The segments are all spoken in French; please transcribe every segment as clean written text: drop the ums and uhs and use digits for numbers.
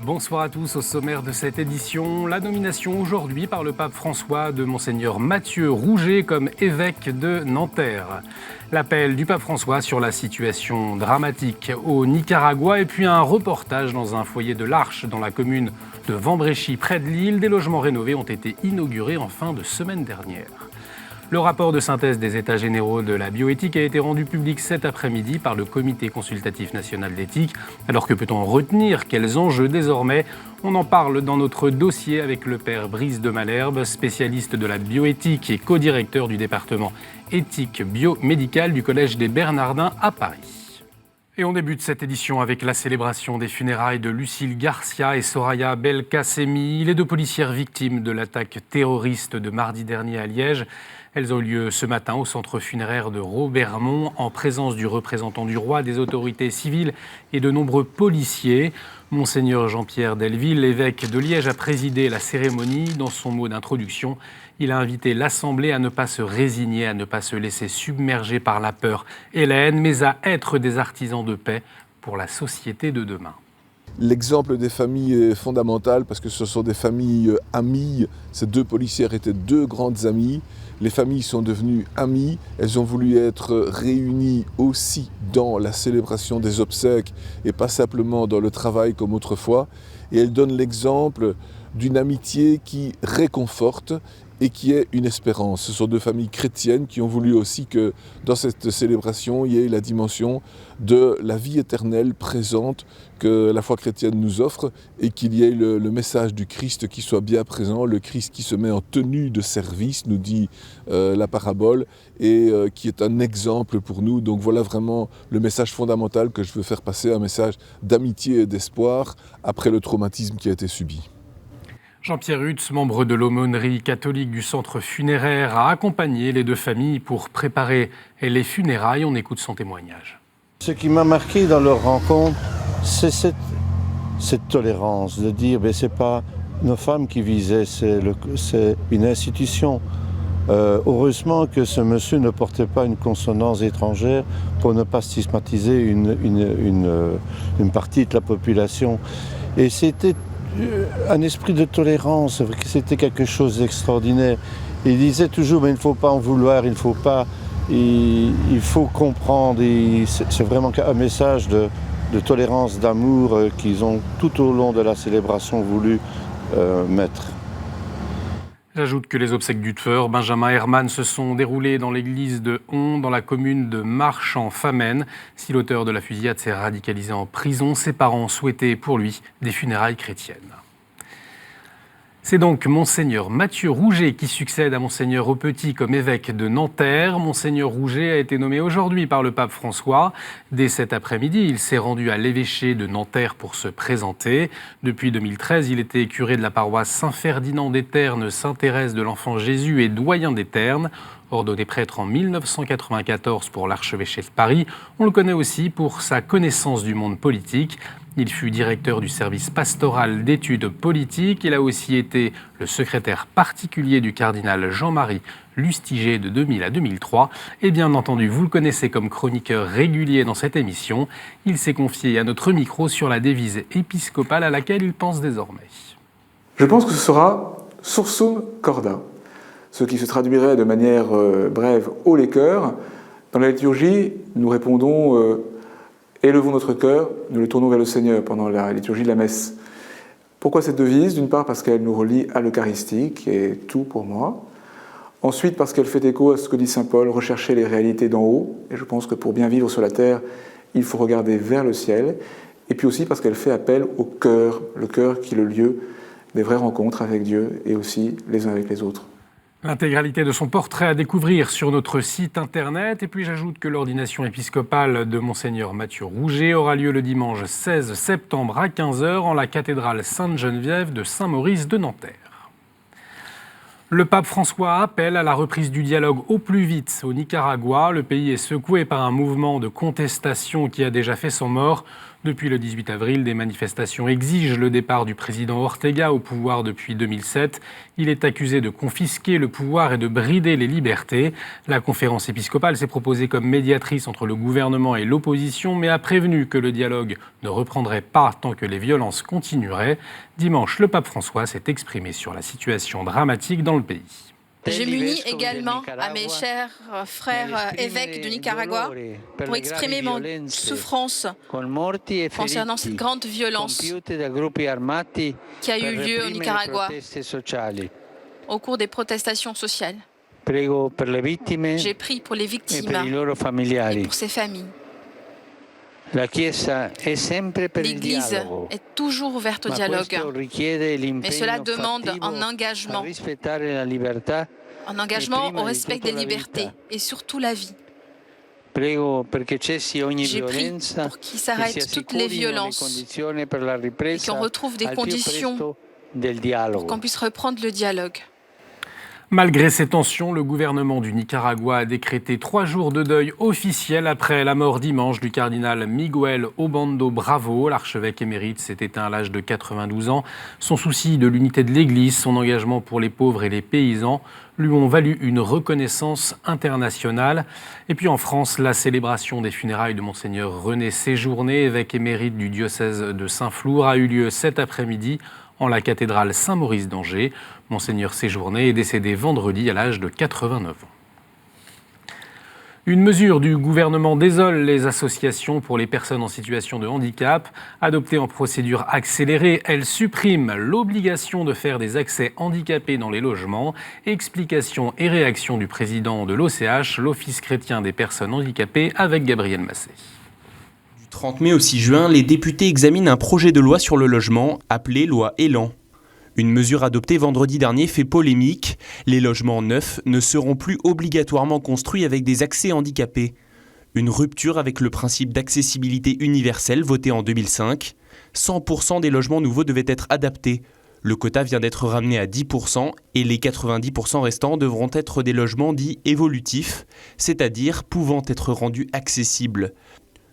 Bonsoir à tous. Au sommaire de cette édition, la nomination aujourd'hui par le pape François de Monseigneur Mathieu Rouget comme évêque de Nanterre. L'appel du pape François sur la situation dramatique au Nicaragua et puis un reportage dans un foyer de l'Arche dans la commune de Vambréchy près de Lille. Des logements rénovés ont été inaugurés en fin de semaine dernière. Le rapport de synthèse des États généraux de la bioéthique a été rendu public cet après-midi par le Comité consultatif national d'éthique. Alors que peut-on en retenir? Quels enjeux désormais? On en parle dans notre dossier avec le père Brice de Malherbe, spécialiste de la bioéthique et co-directeur du département éthique biomédicale du Collège des Bernardins à Paris. Et on débute cette édition avec la célébration des funérailles de Lucille Garcia et Soraya Belkacemi, les deux policières victimes de l'attaque terroriste de mardi dernier à Liège. Elles ont eu lieu ce matin au centre funéraire de Robermont en présence du représentant du roi, des autorités civiles et de nombreux policiers. Monseigneur Jean-Pierre Delville, l'évêque de Liège, a présidé la cérémonie. Dans son mot d'introduction, il a invité l'Assemblée à ne pas se résigner, à ne pas se laisser submerger par la peur et la haine, mais à être des artisans de paix pour la société de demain. L'exemple des familles est fondamental parce que ce sont des familles amies. Ces deux policières étaient deux grandes amies. Les familles sont devenues amies. Elles ont voulu être réunies aussi dans la célébration des obsèques et pas simplement dans le travail comme autrefois. Et elles donnent l'exemple d'une amitié qui réconforte et qui est une espérance. Ce sont deux familles chrétiennes qui ont voulu aussi que dans cette célébration, il y ait la dimension de la vie éternelle présente que la foi chrétienne nous offre et qu'il y ait le message du Christ qui soit bien présent, le Christ qui se met en tenue de service, nous dit la parabole, et qui est un exemple pour nous. Donc voilà vraiment le message fondamental que je veux faire passer, un message d'amitié et d'espoir après le traumatisme qui a été subi. Jean-Pierre Hutz, membre de l'aumônerie catholique du centre funéraire, a accompagné les deux familles pour préparer les funérailles. On écoute son témoignage. Ce qui m'a marqué dans leur rencontre, c'est cette tolérance de dire ce n'est pas nos femmes qui visaient, c'est une institution. Heureusement que ce monsieur ne portait pas une consonance étrangère pour ne pas stigmatiser une partie de la population. Et c'était un esprit de tolérance, c'était quelque chose d'extraordinaire. Il disait toujours, mais il ne faut pas en vouloir, il faut comprendre. C'est vraiment un message de tolérance, d'amour qu'ils ont tout au long de la célébration voulu mettre. J'ajoute que les obsèques du tueur, Benjamin Herman, se sont déroulées dans l'église de Hon, dans la commune de Marche-en-Famenne. Si l'auteur de la fusillade s'est radicalisé en prison, ses parents souhaitaient pour lui des funérailles chrétiennes. C'est donc Monseigneur Mathieu Rouget qui succède à Monseigneur Aupetit comme évêque de Nanterre. Monseigneur Rouget a été nommé aujourd'hui par le pape François. Dès cet après-midi, il s'est rendu à l'évêché de Nanterre pour se présenter. Depuis 2013, il était curé de la paroisse Saint-Ferdinand d'Eterne, Sainte-Thérèse de l'Enfant Jésus et doyen d'Eterne. Ordonné prêtre en 1994 pour l'archevêché de Paris, on le connaît aussi pour sa connaissance du monde politique. Il fut directeur du service pastoral d'études politiques. Il a aussi été le secrétaire particulier du cardinal Jean-Marie Lustiger de 2000 à 2003. Et bien entendu, vous le connaissez comme chroniqueur régulier dans cette émission. Il s'est confié à notre micro sur la devise épiscopale à laquelle il pense désormais. Je pense que ce sera Sursum Corda, ce qui se traduirait de manière brève « haut les cœurs ». Dans la liturgie, nous répondons élevons notre cœur, nous le tournons vers le Seigneur pendant la liturgie de la messe. Pourquoi cette devise? D'une part parce qu'elle nous relie à l'Eucharistie, qui est tout pour moi. Ensuite parce qu'elle fait écho à ce que dit saint Paul, rechercher les réalités d'en haut. Et je pense que pour bien vivre sur la terre, il faut regarder vers le ciel. Et puis aussi parce qu'elle fait appel au cœur, le cœur qui est le lieu des vraies rencontres avec Dieu et aussi les uns avec les autres. L'intégralité de son portrait à découvrir sur notre site internet. Et puis j'ajoute que l'ordination épiscopale de Monseigneur Mathieu Rouget aura lieu le dimanche 16 septembre à 15h en la cathédrale Sainte-Geneviève de Saint-Maurice de Nanterre. Le pape François appelle à la reprise du dialogue au plus vite au Nicaragua. Le pays est secoué par un mouvement de contestation qui a déjà fait son mort. Depuis le 18 avril, des manifestations exigent le départ du président Ortega au pouvoir depuis 2007. Il est accusé de confisquer le pouvoir et de brider les libertés. La conférence épiscopale s'est proposée comme médiatrice entre le gouvernement et l'opposition, mais a prévenu que le dialogue ne reprendrait pas tant que les violences continueraient. Dimanche, le pape François s'est exprimé sur la situation dramatique dans le pays. Je m'unis également à mes chers frères évêques du Nicaragua pour exprimer mon souffrance concernant cette grande violence qui a eu lieu au Nicaragua au cours des protestations sociales. J'ai prié pour les victimes et pour ces familles. L'Église est toujours ouverte au dialogue, mais cela demande un engagement au respect des libertés et surtout la vie. J'ai prié pour qu'il s'arrête toutes les violences et qu'on retrouve des conditions pour qu'on puisse reprendre le dialogue. Malgré ces tensions, le gouvernement du Nicaragua a décrété 3 jours de deuil officiel après la mort dimanche du cardinal Miguel Obando Bravo. L'archevêque émérite s'est éteint à l'âge de 92 ans. Son souci de l'unité de l'Église, son engagement pour les pauvres et les paysans lui ont valu une reconnaissance internationale. Et puis en France, la célébration des funérailles de Monseigneur René Séjourné, évêque émérite du diocèse de Saint-Flour, a eu lieu cet après-midi en la cathédrale Saint-Maurice d'Angers. Monseigneur Séjourné est décédé vendredi à l'âge de 89 ans. Une mesure du gouvernement désole les associations pour les personnes en situation de handicap. Adoptée en procédure accélérée, elle supprime l'obligation de faire des accès handicapés dans les logements. Explications et réactions du président de l'OCH, l'Office chrétien des personnes handicapées, avec Gabriel Massé. Du 30 mai au 6 juin, les députés examinent un projet de loi sur le logement, appelé loi Élan. Une mesure adoptée vendredi dernier fait polémique. Les logements neufs ne seront plus obligatoirement construits avec des accès handicapés. Une rupture avec le principe d'accessibilité universelle voté en 2005. 100% des logements nouveaux devaient être adaptés. Le quota vient d'être ramené à 10% et les 90% restants devront être des logements dits évolutifs, c'est-à-dire pouvant être rendus accessibles.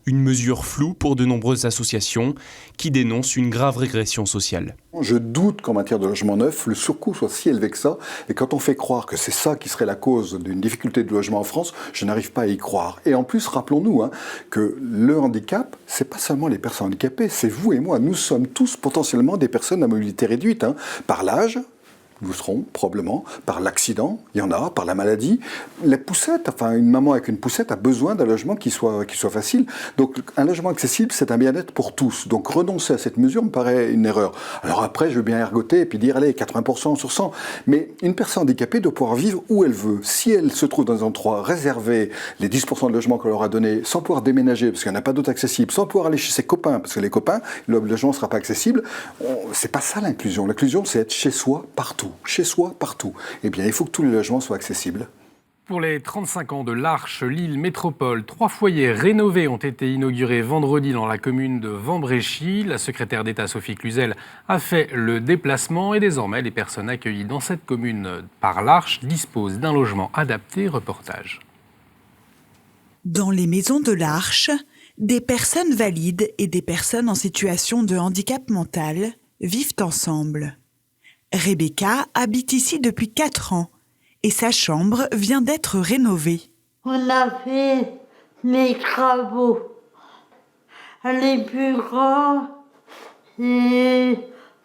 Une mesure floue pour de nombreuses associations qui dénoncent une grave régression sociale. Je doute qu'en matière de logement neuf, le surcoût soit si élevé que ça. Et quand on fait croire que c'est ça qui serait la cause d'une difficulté de logement en France, je n'arrive pas à y croire. Et en plus, rappelons-nous que le handicap, c'est pas seulement les personnes handicapées, c'est vous et moi. Nous sommes tous potentiellement des personnes à mobilité réduite, par l'âge. Nous serons probablement par l'accident, il y en a, par la maladie. Les poussettes, une maman avec une poussette a besoin d'un logement qui soit facile. Donc un logement accessible, c'est un bien-être pour tous. Donc renoncer à cette mesure me paraît une erreur. Alors après, je veux bien ergoter et puis dire, allez, 80% sur 100. Mais une personne handicapée doit pouvoir vivre où elle veut. Si elle se trouve dans un endroit réservé, les 10% de logement qu'on leur a donné, sans pouvoir déménager, parce qu'il n'y en a pas d'autres accessibles, sans pouvoir aller chez ses copains, parce que les copains, le logement ne sera pas accessible, c'est pas ça l'inclusion. L'inclusion, c'est être chez soi partout. Chez soi, partout. Eh bien, il faut que tous les logements soient accessibles. Pour les 35 ans de l'Arche Lille Métropole, 3 foyers rénovés ont été inaugurés vendredi dans la commune de Vambréchy. La secrétaire d'État Sophie Cluzel a fait le déplacement et désormais les personnes accueillies dans cette commune par l'Arche disposent d'un logement adapté. Reportage. Dans les maisons de l'Arche, des personnes valides et des personnes en situation de handicap mental vivent ensemble. Rebecca habite ici depuis 4 ans et sa chambre vient d'être rénovée. On a fait les travaux. Les plus grands, et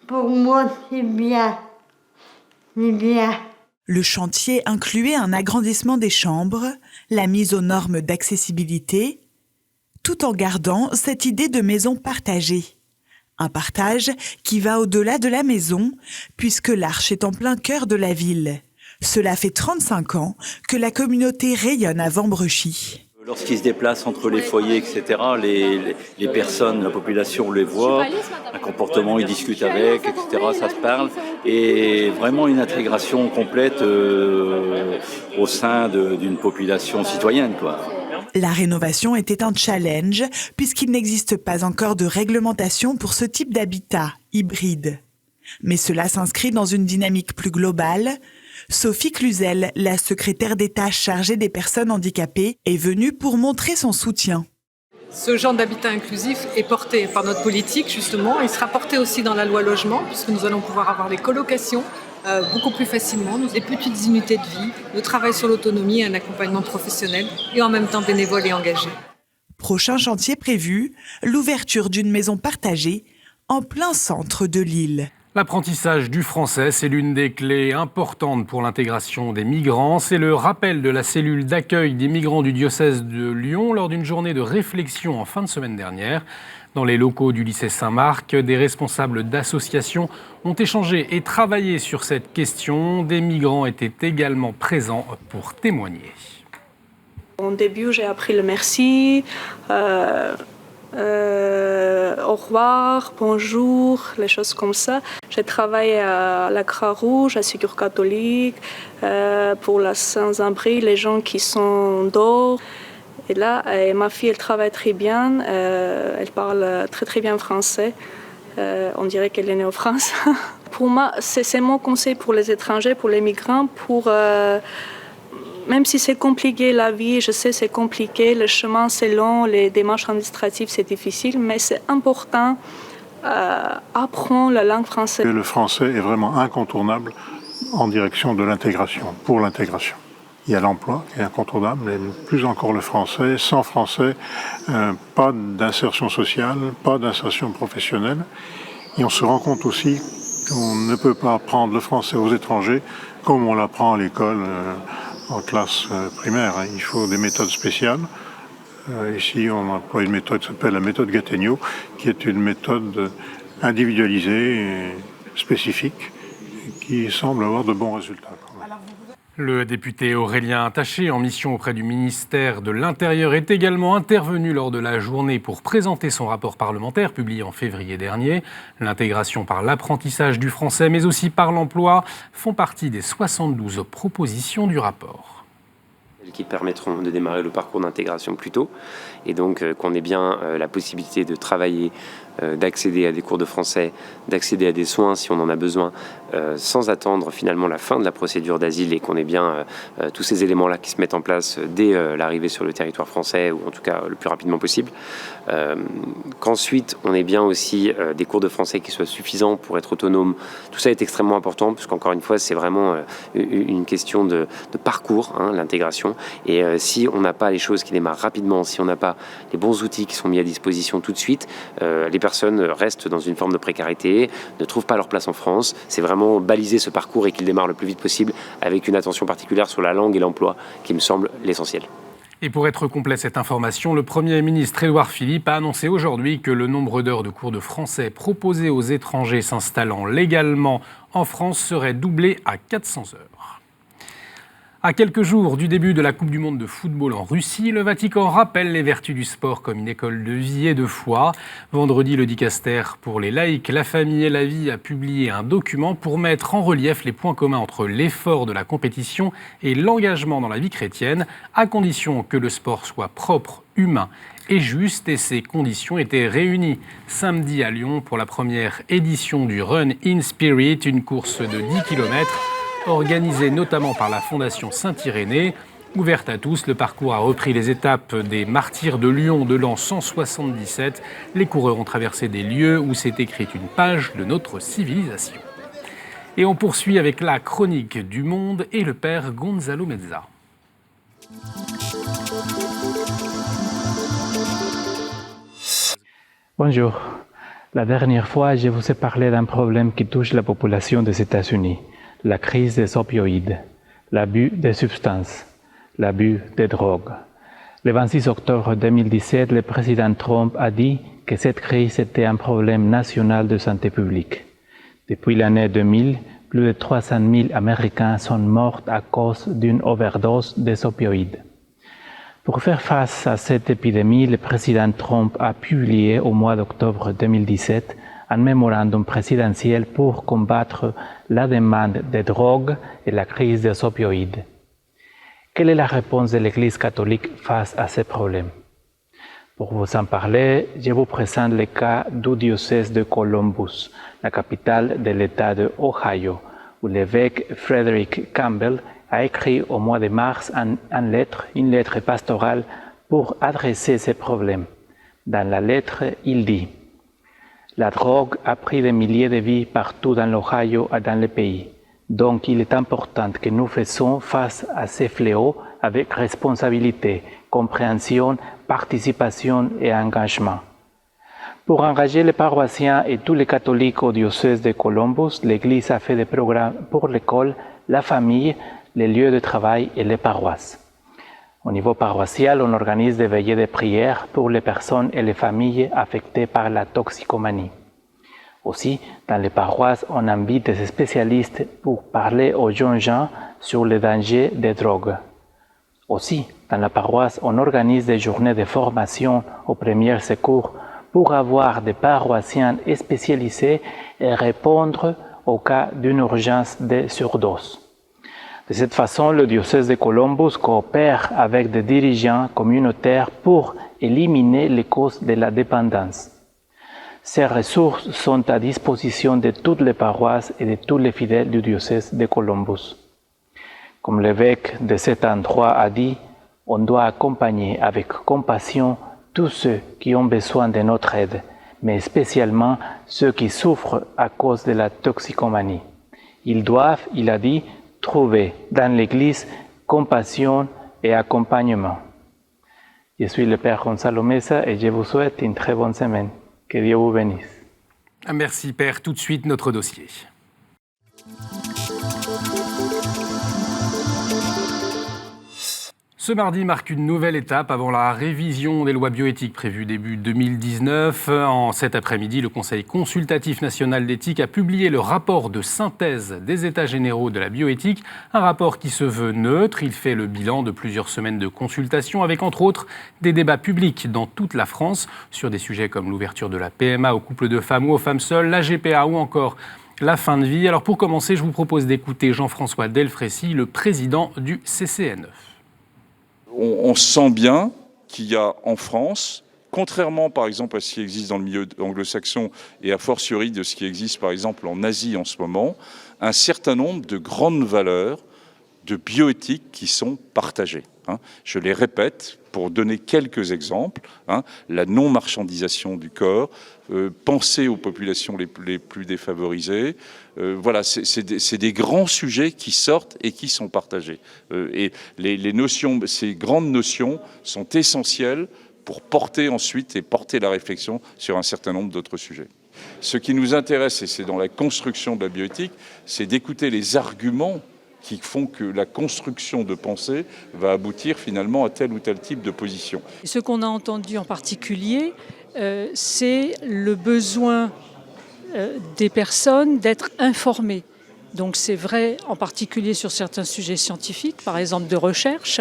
pour moi, c'est bien. C'est bien. Le chantier incluait un agrandissement des chambres, la mise aux normes d'accessibilité, tout en gardant cette idée de maison partagée. Un partage qui va au-delà de la maison, puisque l'Arche est en plein cœur de la ville. Cela fait 35 ans que la communauté rayonne à Vambréchy. Lorsqu'ils se déplacent entre les foyers, etc., les personnes, la population les voit, un comportement, ils discutent avec, etc., ça se parle. Et vraiment une intégration complète au sein d'une population citoyenne, quoi. La rénovation était un challenge puisqu'il n'existe pas encore de réglementation pour ce type d'habitat hybride. Mais cela s'inscrit dans une dynamique plus globale, Sophie Cluzel, la secrétaire d'État chargée des personnes handicapées, est venue pour montrer son soutien. Ce genre d'habitat inclusif est porté par notre politique, justement. Il sera porté aussi dans la loi logement, puisque nous allons pouvoir avoir les colocations beaucoup plus facilement, des petites unités de vie, le travail sur l'autonomie et un accompagnement professionnel, et en même temps bénévole et engagé. Prochain chantier prévu, l'ouverture d'une maison partagée en plein centre de l'île. L'apprentissage du français, c'est l'une des clés importantes pour l'intégration des migrants. C'est le rappel de la cellule d'accueil des migrants du diocèse de Lyon lors d'une journée de réflexion en fin de semaine dernière. Dans les locaux du lycée Saint-Marc, des responsables d'associations ont échangé et travaillé sur cette question. Des migrants étaient également présents pour témoigner. Au début, j'ai appris le merci. Au revoir, bonjour, les choses comme ça. J'ai travaillé à la Croix-Rouge, à Sécurité catholique, pour la sans-abri, les gens qui sont dehors. Et là, ma fille, elle travaille très bien, elle parle très bien français. On dirait qu'elle est née en France. Pour moi, c'est mon conseil pour les étrangers, pour les migrants, même si c'est compliqué la vie, je sais c'est compliqué, le chemin c'est long, les démarches administratives c'est difficile, mais c'est important d'apprendre la langue française. Le français est vraiment incontournable en direction de l'intégration, pour l'intégration. Il y a l'emploi qui est incontournable, mais plus encore le français. Sans français, pas d'insertion sociale, pas d'insertion professionnelle. Et on se rend compte aussi qu'on ne peut pas apprendre le français aux étrangers comme on l'apprend à l'école. En classe primaire, il faut des méthodes spéciales. Ici, on emploie une méthode qui s'appelle la méthode Gattegno, qui est une méthode individualisée et spécifique, qui semble avoir de bons résultats. Le député Aurélien Taché, en mission auprès du ministère de l'Intérieur, est également intervenu lors de la journée pour présenter son rapport parlementaire publié en février dernier. L'intégration par l'apprentissage du français, mais aussi par l'emploi, font partie des 72 propositions du rapport. Qui permettront de démarrer le parcours d'intégration plus tôt et donc qu'on ait bien la possibilité de travailler, d'accéder à des cours de français, d'accéder à des soins si on en a besoin, sans attendre finalement la fin de la procédure d'asile et qu'on ait bien tous ces éléments-là qui se mettent en place dès l'arrivée sur le territoire français ou en tout cas le plus rapidement possible. Qu'ensuite on ait bien aussi des cours de français qui soient suffisants pour être autonome. Tout ça est extrêmement important parce qu'encore une fois c'est vraiment une question de parcours, l'intégration. Et si on n'a pas les choses qui démarrent rapidement, si on n'a pas les bons outils qui sont mis à disposition tout de suite, les personnes restent dans une forme de précarité, ne trouvent pas leur place en France. C'est vraiment baliser ce parcours et qu'il démarre le plus vite possible avec une attention particulière sur la langue et l'emploi qui me semble l'essentiel. Et pour être complet cette information, le Premier ministre Édouard Philippe a annoncé aujourd'hui que le nombre d'heures de cours de français proposés aux étrangers s'installant légalement en France serait doublé à 400 heures. À quelques jours du début de la Coupe du Monde de football en Russie, le Vatican rappelle les vertus du sport comme une école de vie et de foi. Vendredi, le dicaster pour les laïcs, la famille et la vie a publié un document pour mettre en relief les points communs entre l'effort de la compétition et l'engagement dans la vie chrétienne, à condition que le sport soit propre, humain et juste. Et ces conditions étaient réunies samedi à Lyon pour la première édition du Run in Spirit, une course de 10 km organisée notamment par la Fondation Saint-Irénée. Ouverte à tous, le parcours a repris les étapes des martyrs de Lyon de l'an 177. Les coureurs ont traversé des lieux où s'est écrite une page de notre civilisation. Et on poursuit avec la chronique du monde et le père Gonzalo Mezza. Bonjour. La dernière fois, je vous ai parlé d'un problème qui touche la population des États-Unis. La crise des opioïdes, l'abus des substances, l'abus des drogues. Le 26 octobre 2017, le président Trump a dit que cette crise était un problème national de santé publique. Depuis l'année 2000, plus de 300 000 Américains sont morts à cause d'une overdose des opioïdes. Pour faire face à cette épidémie, le président Trump a publié au mois d'octobre 2017 un mémorandum présidentiel pour combattre la demande de drogue et la crise des opioïdes. Quelle est la réponse de l'Église catholique face à ces problèmes? Pour vous en parler, je vous présente le cas du diocèse de Columbus, la capitale de l'État de Ohio, où l'évêque Frederick Campbell a écrit au mois de mars une lettre pastorale pour adresser ces problèmes. Dans la lettre, il dit « La drogue a pris des milliers de vies partout dans l'Ohio et dans le pays. Donc il est important que nous fassions face à ces fléaux avec responsabilité, compréhension, participation et engagement. » Pour engager les paroissiens et tous les catholiques au diocèse de Columbus, l'Église a fait des programmes pour l'école, la famille, les lieux de travail et les paroisses. Au niveau paroissial, on organise des veillées de prière pour les personnes et les familles affectées par la toxicomanie. Aussi, dans les paroisses, on invite des spécialistes pour parler aux jeunes gens sur les dangers des drogues. Aussi, dans la paroisse, on organise des journées de formation aux premiers secours pour avoir des paroissiens spécialisés et répondre au cas d'une urgence de surdose. De cette façon, le diocèse de Columbus coopère avec des dirigeants communautaires pour éliminer les causes de la dépendance. Ces ressources sont à disposition de toutes les paroisses et de tous les fidèles du diocèse de Columbus. Comme l'évêque de cet endroit a dit, on doit accompagner avec compassion tous ceux qui ont besoin de notre aide, mais spécialement ceux qui souffrent à cause de la toxicomanie. Ils doivent, il a dit, trouver dans l'Église compassion et accompagnement. Je suis le Père Gonzalo Mesa et je vous souhaite une très bonne semaine. Que Dieu vous bénisse. Merci Père. Tout de suite, notre dossier. Ce mardi marque une nouvelle étape avant la révision des lois bioéthiques prévue début 2019. En cet après-midi, le Conseil consultatif national d'éthique a publié le rapport de synthèse des États généraux de la bioéthique, un rapport qui se veut neutre. Il fait le bilan de plusieurs semaines de consultation avec entre autres des débats publics dans toute la France sur des sujets comme l'ouverture de la PMA aux couples de femmes ou aux femmes seules, la GPA ou encore la fin de vie. Alors pour commencer, je vous propose d'écouter Jean-François Delfrécy, le président du CCNE. On sent bien qu'il y a en France, contrairement par exemple à ce qui existe dans le milieu anglo-saxon et a fortiori de ce qui existe par exemple en Asie en ce moment, un certain nombre de grandes valeurs de bioéthique qui sont partagées. Je les répète pour donner quelques exemples. La non-marchandisation du corps, penser aux populations les plus défavorisées. Voilà, c'est des grands sujets qui sortent et qui sont partagés. Et les notions, ces grandes notions sont essentielles pour porter ensuite et porter la réflexion sur un certain nombre d'autres sujets. Ce qui nous intéresse, et c'est dans la construction de la bioéthique, c'est d'écouter les arguments qui font que la construction de pensée va aboutir finalement à tel ou tel type de position. Ce qu'on a entendu en particulier, c'est le besoin des personnes d'être informées. Donc c'est vrai en particulier sur certains sujets scientifiques, par exemple de recherche,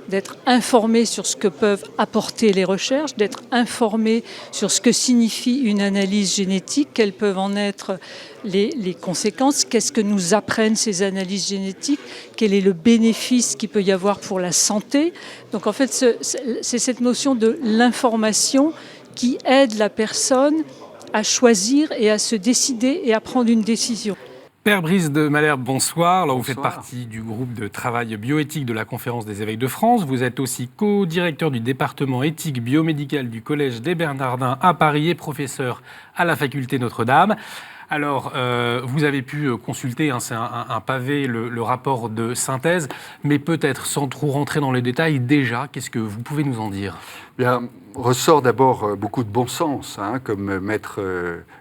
d'être informés sur ce que peuvent apporter les recherches, d'être informés sur ce que signifie une analyse génétique, quelles peuvent en être les conséquences, qu'est-ce que nous apprennent ces analyses génétiques, quel est le bénéfice qu'il peut y avoir pour la santé. Donc en fait c'est cette notion de l'information qui aide la personne à choisir et à se décider et à prendre une décision. Père Brice de Malherbe, bonsoir. Alors, vous faites partie du groupe de travail bioéthique de la Conférence des évêques de France. Vous êtes aussi co-directeur du département éthique biomédicale du Collège des Bernardins à Paris et professeur à la faculté Notre-Dame. Alors, vous avez pu consulter, c'est un pavé, le rapport de synthèse, mais peut-être sans trop rentrer dans les détails, déjà, qu'est-ce que vous pouvez nous en dire ? Bien, ressort d'abord beaucoup de bon sens, comme mettre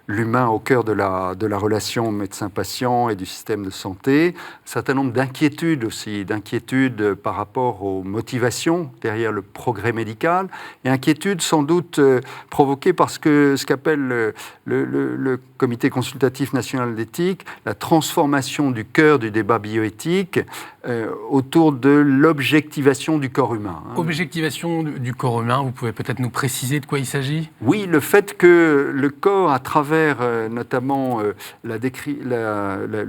l'humain au cœur de la relation médecin-patient et du système de santé. Un certain nombre d'inquiétudes aussi, d'inquiétudes par rapport aux motivations derrière le progrès médical, et inquiétudes sans doute provoquées par ce qu'appelle le Comité consultatif national d'éthique, la transformation du cœur du débat bioéthique autour de l'objectivation du corps humain. Objectivation du corps humain, vous pouvez peut-être nous préciser de quoi il s'agit ? Oui, le fait que le corps, à travers notamment le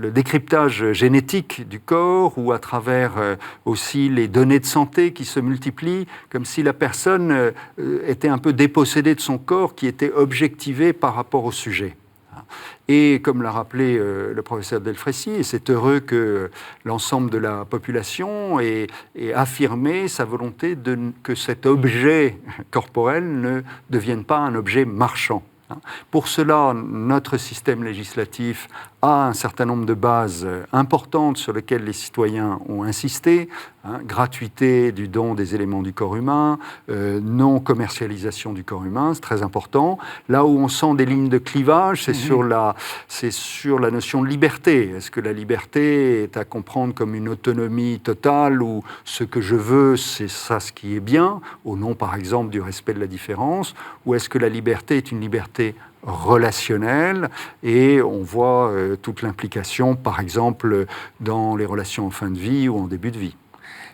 décryptage génétique du corps ou à travers aussi les données de santé qui se multiplient, comme si la personne était un peu dépossédée de son corps qui était objectivé par rapport au sujet. Et comme l'a rappelé le professeur Delfraissy, et c'est heureux que l'ensemble de la population ait affirmé sa volonté que cet objet corporel ne devienne pas un objet marchand. Pour cela, notre système législatif a un certain nombre de bases importantes sur lesquelles les citoyens ont insisté. Gratuité du don des éléments du corps humain, non-commercialisation du corps humain, c'est très important. Là où on sent des lignes de clivage, c'est sur la notion de liberté. Est-ce que la liberté est à comprendre comme une autonomie totale ou ce que je veux, c'est ça ce qui est bien, au nom par exemple du respect de la différence, ou est-ce que la liberté est une liberté relationnelle, et on voit toute l'implication, par exemple, dans les relations en fin de vie ou en début de vie.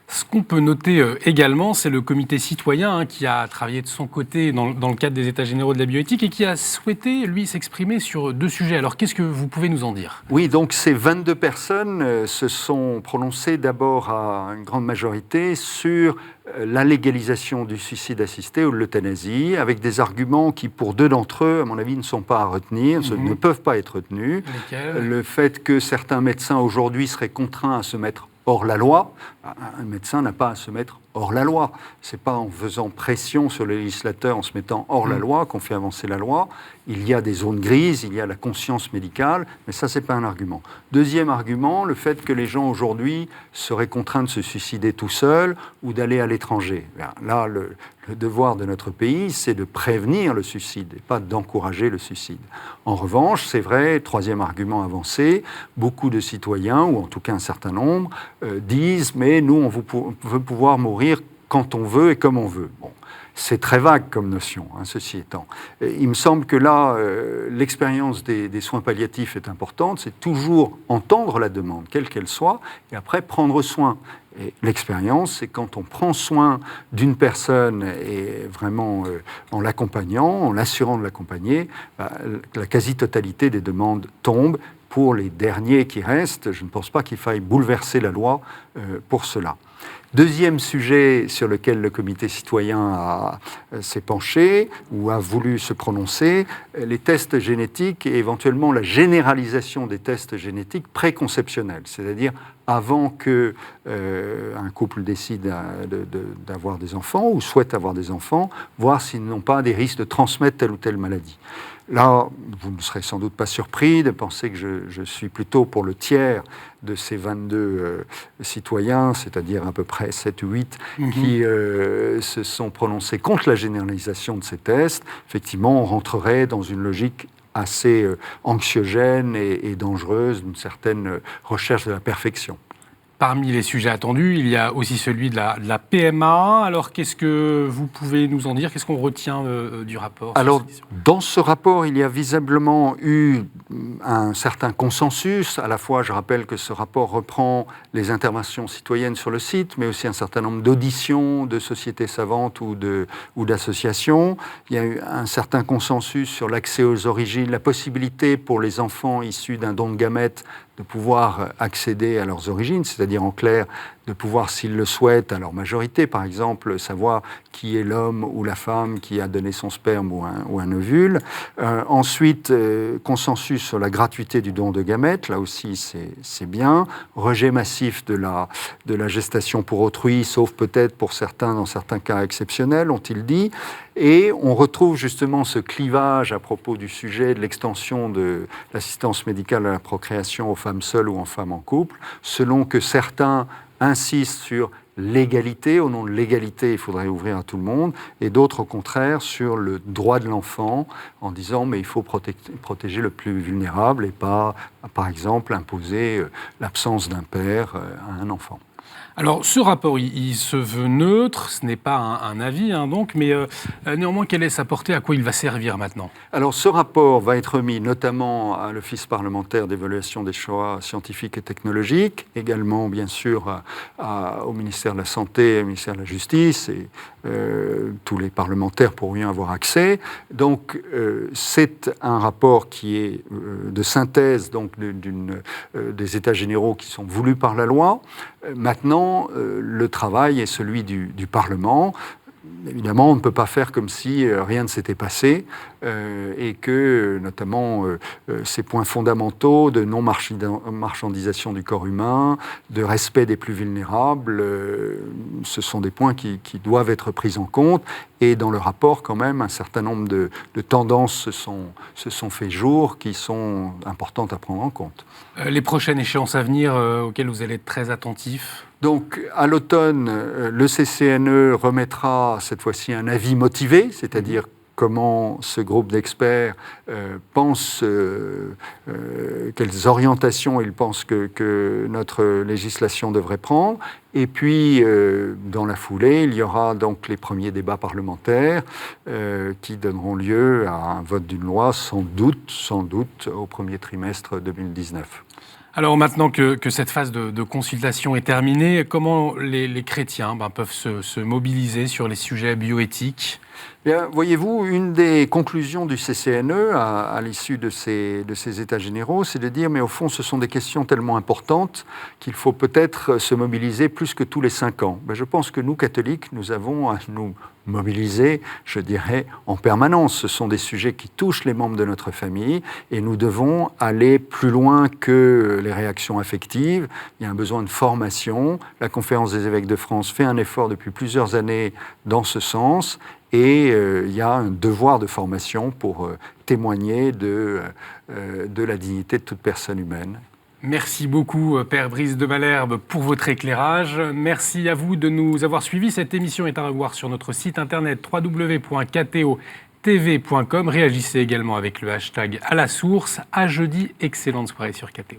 Ce qu'on peut noter également, c'est le comité citoyen qui a travaillé de son côté dans le cadre des États généraux de la bioéthique et qui a souhaité, lui, s'exprimer sur 2 sujets. Alors, qu'est-ce que vous pouvez nous en dire ? Oui, donc ces 22 personnes se sont prononcées d'abord à une grande majorité sur la légalisation du suicide assisté ou de l'euthanasie, avec des arguments qui, pour 2 d'entre eux, à mon avis, ne sont pas à retenir, ne peuvent pas être retenus. Le fait que certains médecins aujourd'hui seraient contraints à se mettre hors la loi. Un médecin n'a pas à se mettre hors la loi. Ce n'est pas en faisant pression sur le législateur, en se mettant hors la loi, qu'on fait avancer la loi. Il y a des zones grises, il y a la conscience médicale, mais ça, ce n'est pas un argument. Deuxième argument, le fait que les gens aujourd'hui seraient contraints de se suicider tout seuls ou d'aller à l'étranger. Là, le devoir de notre pays, c'est de prévenir le suicide et pas d'encourager le suicide. En revanche, c'est vrai, troisième argument avancé, beaucoup de citoyens, ou en tout cas un certain nombre, disent « mais nous, on veut pouvoir mourir quand on veut et comme on veut ». Bon. C'est très vague comme notion, ceci étant. Il me semble que là, l'expérience des soins palliatifs est importante. C'est toujours entendre la demande, quelle qu'elle soit, et après prendre soin. Et l'expérience, c'est quand on prend soin d'une personne et vraiment en l'accompagnant, en l'assurant de l'accompagner, la quasi-totalité des demandes tombe. Pour les derniers qui restent, je ne pense pas qu'il faille bouleverser la loi pour cela. Deuxième sujet sur lequel le comité citoyen s'est penché ou a voulu se prononcer, les tests génétiques et éventuellement la généralisation des tests génétiques préconceptionnels, c'est-à-dire avant qu'un couple décide d'avoir des enfants ou souhaite avoir des enfants, voir s'ils n'ont pas des risques de transmettre telle ou telle maladie. Là, vous ne serez sans doute pas surpris de penser que je suis plutôt pour le tiers de ces 22 citoyens, c'est-à-dire à peu près 7 ou 8, qui se sont prononcés contre la généralisation de ces tests. Effectivement, on rentrerait dans une logique assez anxiogène et dangereuse, d'une certaine recherche de la perfection. Parmi les sujets attendus, il y a aussi celui de la PMA. Alors, qu'est-ce que vous pouvez nous en dire ? Qu'est-ce qu'on retient du rapport ? Alors, dans ce rapport, il y a visiblement eu un certain consensus. À la fois, je rappelle que ce rapport reprend les interventions citoyennes sur le site, mais aussi un certain nombre d'auditions de sociétés savantes ou d'associations. Il y a eu un certain consensus sur l'accès aux origines, la possibilité pour les enfants issus d'un don de gamètes de pouvoir accéder à leurs origines, c'est-à-dire en clair, de pouvoir, s'ils le souhaitent, à leur majorité, par exemple, savoir qui est l'homme ou la femme qui a donné son sperme ou un ovule. Ensuite, consensus sur la gratuité du don de gamètes, là aussi c'est bien. Rejet massif de la gestation pour autrui, sauf peut-être pour certains, dans certains cas exceptionnels, ont-ils dit. Et on retrouve justement ce clivage à propos du sujet de l'extension de l'assistance médicale à la procréation aux femmes seules ou aux femmes en couple, selon que certains insistent sur l'égalité, au nom de l'égalité, il faudrait ouvrir à tout le monde, et d'autres, au contraire, sur le droit de l'enfant, en disant mais il faut protéger le plus vulnérable et pas, par exemple, imposer l'absence d'un père à un enfant. Alors, ce rapport, il se veut neutre, ce n'est pas un avis, donc, mais néanmoins, quelle est sa portée, à quoi il va servir maintenant ? Alors, ce rapport va être remis notamment à l'Office parlementaire d'évaluation des choix scientifiques et technologiques, également, bien sûr, au ministère de la Santé, au ministère de la Justice, et tous les parlementaires pourront y avoir accès. Donc, c'est un rapport qui est de synthèse donc, des États généraux qui sont voulus par la loi. Maintenant, le travail est celui du Parlement. évidemment, on ne peut pas faire comme si rien ne s'était passé et que, notamment, ces points fondamentaux de non-marchandisation du corps humain, de respect des plus vulnérables, ce sont des points qui doivent être pris en compte. Et dans le rapport, quand même, un certain nombre de tendances se sont fait jour qui sont importantes à prendre en compte. Les prochaines échéances à venir auxquelles vous allez être très attentifs? Donc, à l'automne, le CCNE remettra cette fois-ci un avis motivé, c'est-à-dire comment ce groupe d'experts pense, quelles orientations il pense que notre législation devrait prendre. Et puis, dans la foulée, il y aura donc les premiers débats parlementaires qui donneront lieu à un vote d'une loi, sans doute, au premier trimestre 2019. Alors maintenant que cette phase de consultation est terminée, comment les chrétiens peuvent se mobiliser sur les sujets bioéthiques? Bien, voyez-vous, une des conclusions du CCNE à l'issue de ces États généraux, c'est de dire, mais au fond, ce sont des questions tellement importantes qu'il faut peut-être se mobiliser plus que tous les 5 ans. Ben, je pense que nous, catholiques, nous avons à nous mobiliser, je dirais, en permanence. Ce sont des sujets qui touchent les membres de notre famille et nous devons aller plus loin que les réactions affectives. Il y a un besoin de formation. La Conférence des évêques de France fait un effort depuis plusieurs années dans ce sens. Et il y a un devoir de formation pour témoigner de la dignité de toute personne humaine. Merci beaucoup, Père Brice de Malherbe, pour votre éclairage. Merci à vous de nous avoir suivis. Cette émission est à revoir sur notre site internet www.kto.tv.com. Réagissez également avec le hashtag à la source. À jeudi, excellente soirée sur KTO.